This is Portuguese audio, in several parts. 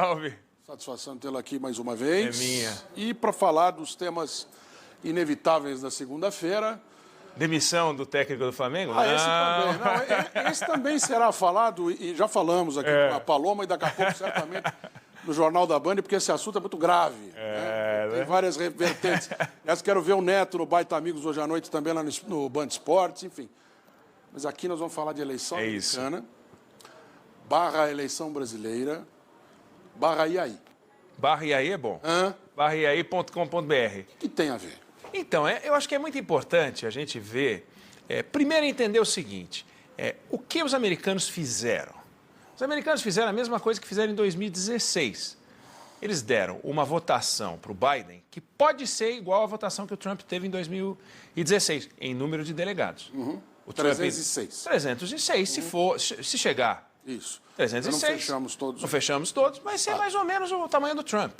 Salve. Satisfação tê-lo aqui mais uma vez. É minha. E para falar dos temas inevitáveis da segunda-feira. Demissão do técnico do Flamengo? Esse também. Não, esse também será falado, e já falamos aqui com a Paloma, e daqui a pouco, certamente, no Jornal da Band, porque esse assunto é muito grave. Tem várias vertentes. Aliás, quero ver o Neto no Baita Amigos hoje à noite, também lá no Band Esportes, enfim. Mas aqui nós vamos falar de eleição americana, barra eleição brasileira, barra IAI. Barra IAI é bom. barraiai.com.br. O que tem a ver? Então, eu acho que é muito importante a gente ver, primeiro entender o seguinte, o que os americanos fizeram. Os americanos fizeram a mesma coisa que fizeram em 2016. Eles deram uma votação para o Biden que pode ser igual à votação que o Trump teve em 2016, em número de delegados. O 306. 306, se chegar. Isso. 306. Não fechamos todos. Não fechamos todos, vai ser mais ou menos o tamanho do Trump.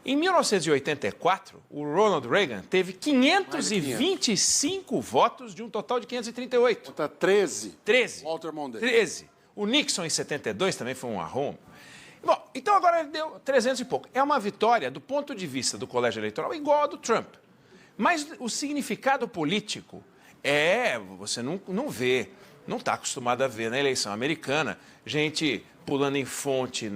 Em 1984, o Ronald Reagan teve 525 votos de um total de 538. Contra 13. 13. Walter Mondale. 13. O Nixon, em 72, também foi um arromo. Bom, então agora ele deu 300 e pouco. É uma vitória, do ponto de vista do colégio eleitoral, igual a do Trump. Mas o significado político você não vê, não está acostumado a ver na eleição americana, gente pulando em fonte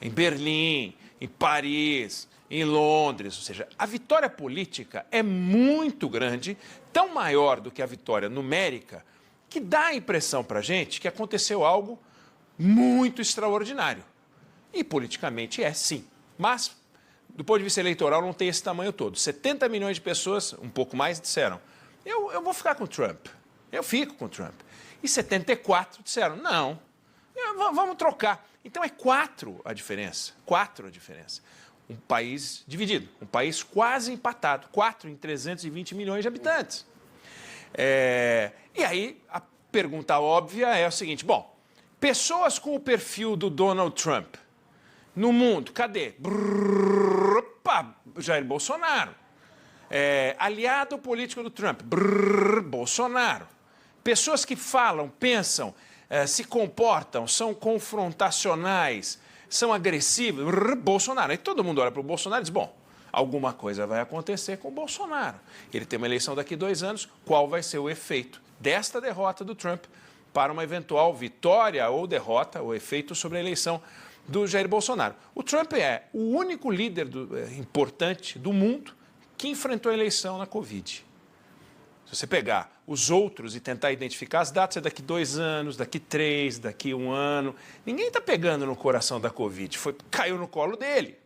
em Berlim, em Paris, em Londres. Ou seja, a vitória política é muito grande, tão maior do que a vitória numérica, que dá a impressão para a gente que aconteceu algo muito extraordinário. E politicamente sim. Mas, do ponto de vista eleitoral, não tem esse tamanho todo. 70 milhões de pessoas, um pouco mais, disseram: eu vou ficar com o Trump. Eu fico com o Trump. E 74 disseram: não, vamos trocar. Então é 4 a diferença. 4 a diferença. Um país dividido, um país quase empatado. 4 em 320 milhões de habitantes. E aí, a pergunta óbvia é o seguinte: bom, pessoas com o perfil do Donald Trump no mundo, cadê? Jair Bolsonaro. Aliado político do Trump, Bolsonaro. Pessoas que falam, pensam, se comportam, são confrontacionais, são agressivos, Bolsonaro. Aí todo mundo olha para o Bolsonaro e diz: bom, alguma coisa vai acontecer com o Bolsonaro. Ele tem uma eleição daqui a 2 anos, qual vai ser o efeito desta derrota do Trump para uma eventual vitória ou derrota, o efeito sobre a eleição do Jair Bolsonaro. O Trump é o único líder importante do mundo que enfrentou a eleição na Covid. Se você pegar os outros e tentar identificar as datas, é daqui 2 anos, daqui 3, daqui 1 ano. Ninguém está pegando no coração da Covid, caiu no colo dele.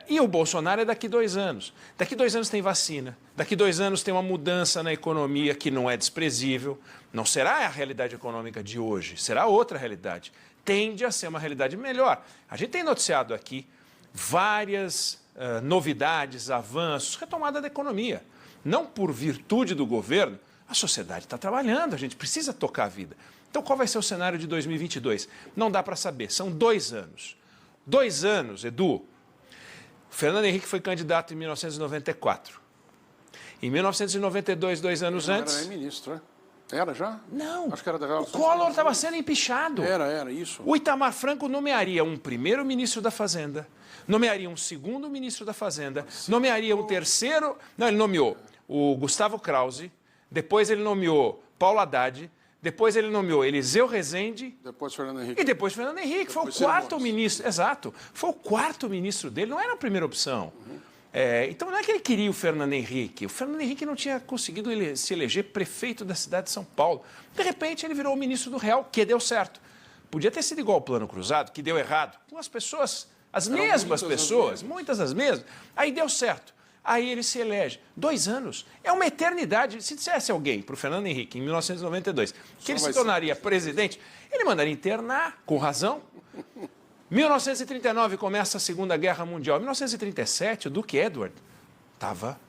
E o Bolsonaro é daqui 2 anos. Daqui 2 anos tem vacina. Daqui 2 anos tem uma mudança na economia que não é desprezível. Não será a realidade econômica de hoje, será outra realidade. Tende a ser uma realidade melhor. A gente tem noticiado aqui várias novidades, avanços, retomada da economia. Não por virtude do governo, a sociedade está trabalhando, a gente precisa tocar a vida. Então, qual vai ser o cenário de 2022? Não dá para saber, são 2 anos. 2 anos, Edu. O Fernando Henrique foi candidato em 1994. Em 1992, 2 anos antes... Não era nem ministro, né? Era já? Não. Acho que era da O Collor estava sendo empichado. Era isso. O Itamar Franco nomearia um primeiro-ministro da Fazenda, nomearia um segundo-ministro da Fazenda, nomearia um terceiro... Não, ele nomeou o Gustavo Krause, depois ele nomeou Paulo Haddad, depois ele nomeou Eliseu Rezende... Depois Fernando Henrique. E depois Fernando Henrique. Foi o 4º ministro. Exato. Foi o 4º ministro dele, não era a primeira opção. Então não é que ele queria o Fernando Henrique. O Fernando Henrique não tinha conseguido se eleger prefeito da cidade de São Paulo. De repente ele virou o ministro do Real, que deu certo. Podia ter sido igual ao Plano Cruzado, que deu errado. Com as pessoas, as mesmas pessoas, muitas as mesmas. Aí deu certo. Aí ele se elege. 2 anos. É uma eternidade. Se dissesse alguém para o Fernando Henrique, em 1992, que ele se tornaria presidente, ele mandaria internar, com razão. 1939 começa a Segunda Guerra Mundial. Em 1937, o Duque Edward estava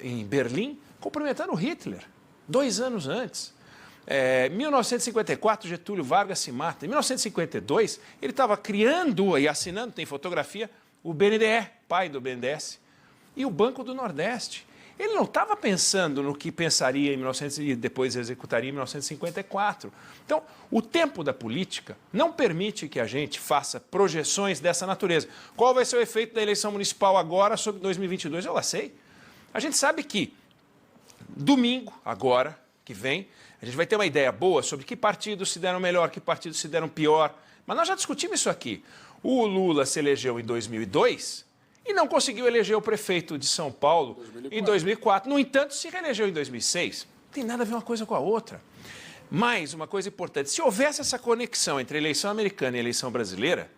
em Berlim cumprimentando Hitler, 2 anos antes. 1954, Getúlio Vargas se mata. Em 1952, ele estava criando e assinando, tem fotografia, o BNDE, pai do BNDES, e o Banco do Nordeste. Ele não estava pensando no que pensaria em 1900 e depois executaria em 1954. Então, o tempo da política não permite que a gente faça projeções dessa natureza. Qual vai ser o efeito da eleição municipal agora sobre 2022? Eu lá sei. A gente sabe que domingo, agora, que vem, a gente vai ter uma ideia boa sobre que partidos se deram melhor, que partidos se deram pior. Mas nós já discutimos isso aqui. O Lula se elegeu em 2002 e não conseguiu eleger o prefeito de São Paulo 2004. Em 2004. No entanto, se reelegeu em 2006. Não tem nada a ver uma coisa com a outra. Mas uma coisa importante, se houvesse essa conexão entre a eleição americana e a eleição brasileira,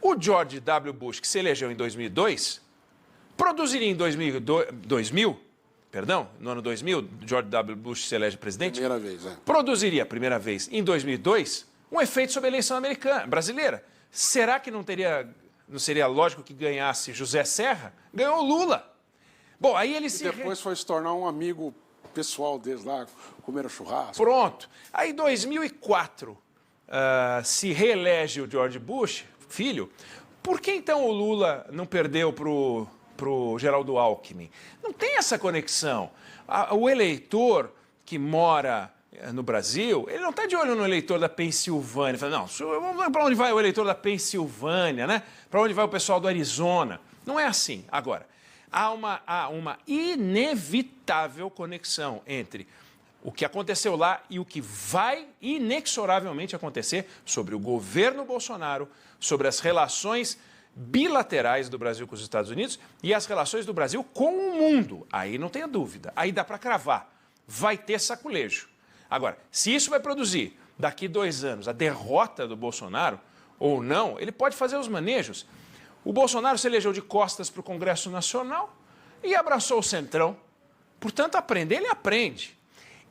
o George W. Bush, que se elegeu em 2002, produziria em 2000, no ano 2000, George W. Bush se elege presidente. Primeira vez, Produziria a primeira vez, em 2002, um efeito sobre a eleição brasileira. Será que não seria lógico que ganhasse José Serra? Ganhou Lula. Bom, aí ele depois foi se tornar um amigo pessoal deles lá, comeram churrasco. Pronto. Aí, em 2004, se reelege o George Bush, filho. Por que então o Lula não perdeu para o Geraldo Alckmin? Não tem essa conexão. O eleitor que mora no Brasil, ele não está de olho no eleitor da Pensilvânia. Fala, não, para onde vai o eleitor da Pensilvânia, né? Para onde vai o pessoal do Arizona? Não é assim. Agora, há uma inevitável conexão entre o que aconteceu lá e o que vai inexoravelmente acontecer sobre o governo Bolsonaro, sobre as relações bilaterais do Brasil com os Estados Unidos e as relações do Brasil com o mundo. Aí não tenha dúvida. Aí dá para cravar. Vai ter saculejo. Agora, se isso vai produzir, daqui 2 anos, a derrota do Bolsonaro ou não, ele pode fazer os manejos. O Bolsonaro se elegeu de costas para o Congresso Nacional e abraçou o Centrão. Portanto, aprender, ele aprende.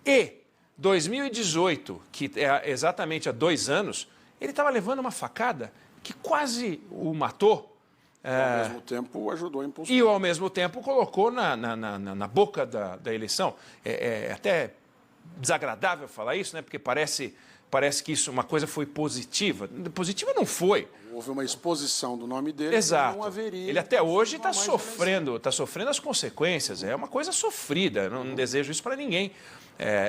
E 2018, que é exatamente há 2 anos, ele estava levando uma facada que quase o matou. Ao mesmo tempo, ajudou a impulsionar. E, ao mesmo tempo, colocou na boca da eleição. É até desagradável falar isso, né? Porque parece que isso, uma coisa foi positiva. Positiva não foi. Houve uma exposição do nome dele. Exato. Que não haveria. Ele até hoje está sofrendo as consequências. É uma coisa sofrida. Não desejo isso para ninguém.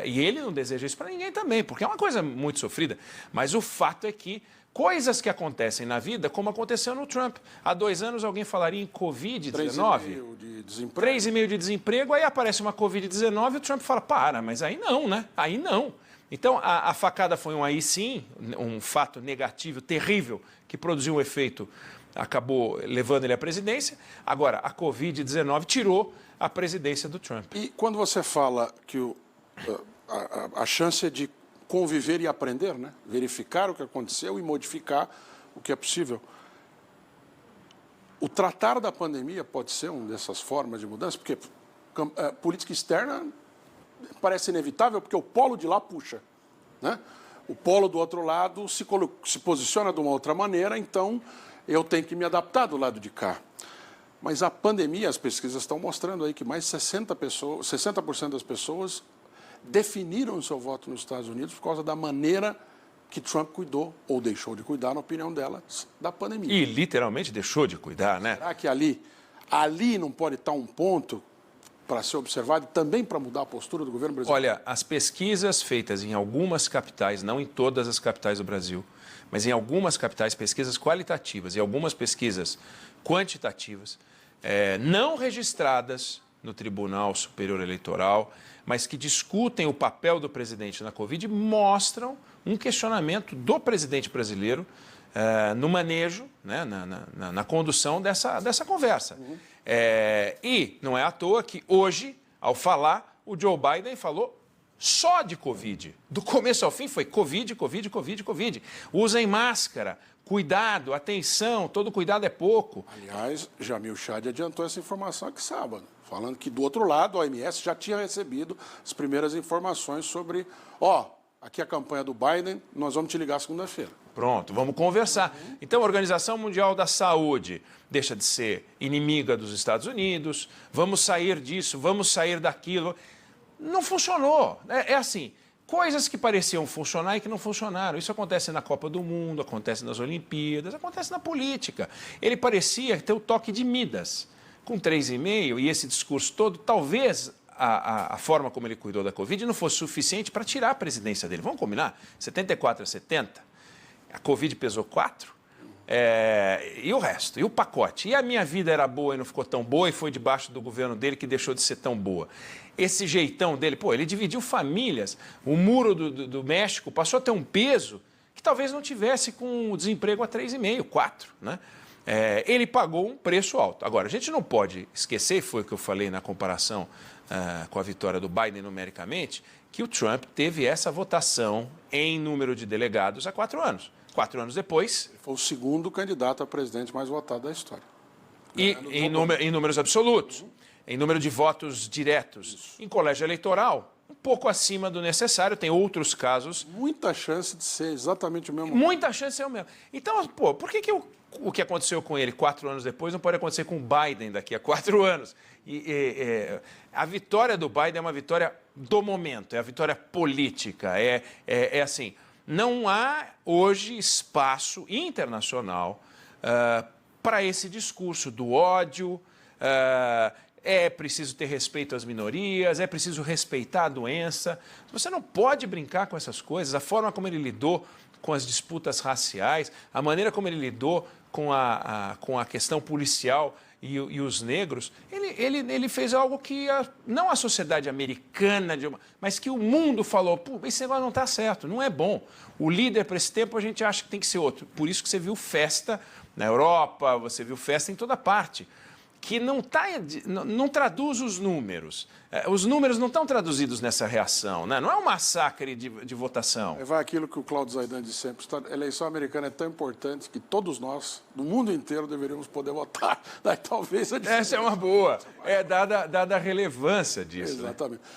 E ele não deseja isso para ninguém também, porque é uma coisa muito sofrida. Mas o fato é que coisas que acontecem na vida, como aconteceu no Trump. Há 2 anos alguém falaria em Covid-19. 3,5 de desemprego. 3,5 de desemprego, aí aparece uma Covid-19 e o Trump fala, mas aí não, né? Aí não. Então, a facada foi aí sim, um fato negativo, terrível, que produziu um efeito, acabou levando ele à presidência. Agora, a Covid-19 tirou a presidência do Trump. E quando você fala que a chance é de conviver e aprender, né? Verificar o que aconteceu e modificar o que é possível. O tratar da pandemia pode ser uma dessas formas de mudança, porque política externa parece inevitável, porque o polo de lá puxa, né? O polo do outro lado se posiciona de uma outra maneira, então eu tenho que me adaptar do lado de cá. Mas a pandemia, as pesquisas estão mostrando aí que mais de 60% das pessoas definiram o seu voto nos Estados Unidos por causa da maneira que Trump cuidou, ou deixou de cuidar, na opinião delas, da pandemia. E literalmente deixou de cuidar, né? Será que ali não pode estar um ponto para ser observado e também para mudar a postura do governo brasileiro? Olha, as pesquisas feitas em algumas capitais, não em todas as capitais do Brasil, mas em algumas capitais, pesquisas qualitativas e algumas pesquisas quantitativas, não registradas no Tribunal Superior Eleitoral, mas que discutem o papel do presidente na Covid, mostram um questionamento do presidente brasileiro no manejo, né, na condução dessa conversa. Uhum. E não é à toa que hoje, ao falar, o Joe Biden falou só de Covid. Do começo ao fim foi Covid, Covid, Covid, Covid. Usem máscara, cuidado, atenção, todo cuidado é pouco. Aliás, Jamil Chad adiantou essa informação aqui sábado, falando que do outro lado a OMS já tinha recebido as primeiras informações sobre, aqui a campanha do Biden, nós vamos te ligar segunda-feira. Pronto, vamos conversar. Então, a Organização Mundial da Saúde deixa de ser inimiga dos Estados Unidos, vamos sair disso, vamos sair daquilo. Não funcionou. É assim, coisas que pareciam funcionar e que não funcionaram. Isso acontece na Copa do Mundo, acontece nas Olimpíadas, acontece na política. Ele parecia ter o toque de Midas. com 3,5 e esse discurso todo, talvez a forma como ele cuidou da Covid não fosse suficiente para tirar a presidência dele. Vamos combinar? 74 a 70, a Covid pesou 4. E o resto, e o pacote. E a minha vida era boa e não ficou tão boa, e foi debaixo do governo dele que deixou de ser tão boa. Esse jeitão dele, pô, ele dividiu famílias. O muro do México passou a ter um peso que talvez não tivesse com o desemprego a 3,5, 4, né? Ele pagou um preço alto. Agora, a gente não pode esquecer, foi o que eu falei na comparação com a vitória do Biden numericamente, que o Trump teve essa votação em número de delegados há 4 anos. 4 anos depois... Foi o segundo candidato a presidente mais votado da história. E em números absolutos, em número de votos diretos. Em colégio eleitoral, um pouco acima do necessário, tem outros casos. Muita chance de ser exatamente o mesmo. Muita chance de ser o mesmo. Então, pô, por que o que aconteceu com ele 4 anos depois não pode acontecer com o Biden daqui a 4 anos? A vitória do Biden é uma vitória do momento, é a vitória política, assim... Não há hoje espaço internacional para esse discurso do ódio, é preciso ter respeito às minorias, é preciso respeitar a doença. Você não pode brincar com essas coisas. A forma como ele lidou com as disputas raciais, a maneira como ele lidou com a questão policial e os negros, ele fez algo que não a sociedade americana, mas que o mundo falou, pô, esse negócio não está certo, não é bom. O líder para esse tempo a gente acha que tem que ser outro. Por isso que você viu festa na Europa, você viu festa em toda parte, que não traduz os números. Os números não estão traduzidos nessa reação, né? Não é um massacre de votação. Vai aquilo que o Cláudio Zaidan disse sempre, a eleição americana é tão importante que todos nós, no mundo inteiro, deveríamos poder votar. Daí, talvez Essa é uma boa, dada a relevância disso. Exatamente. Né?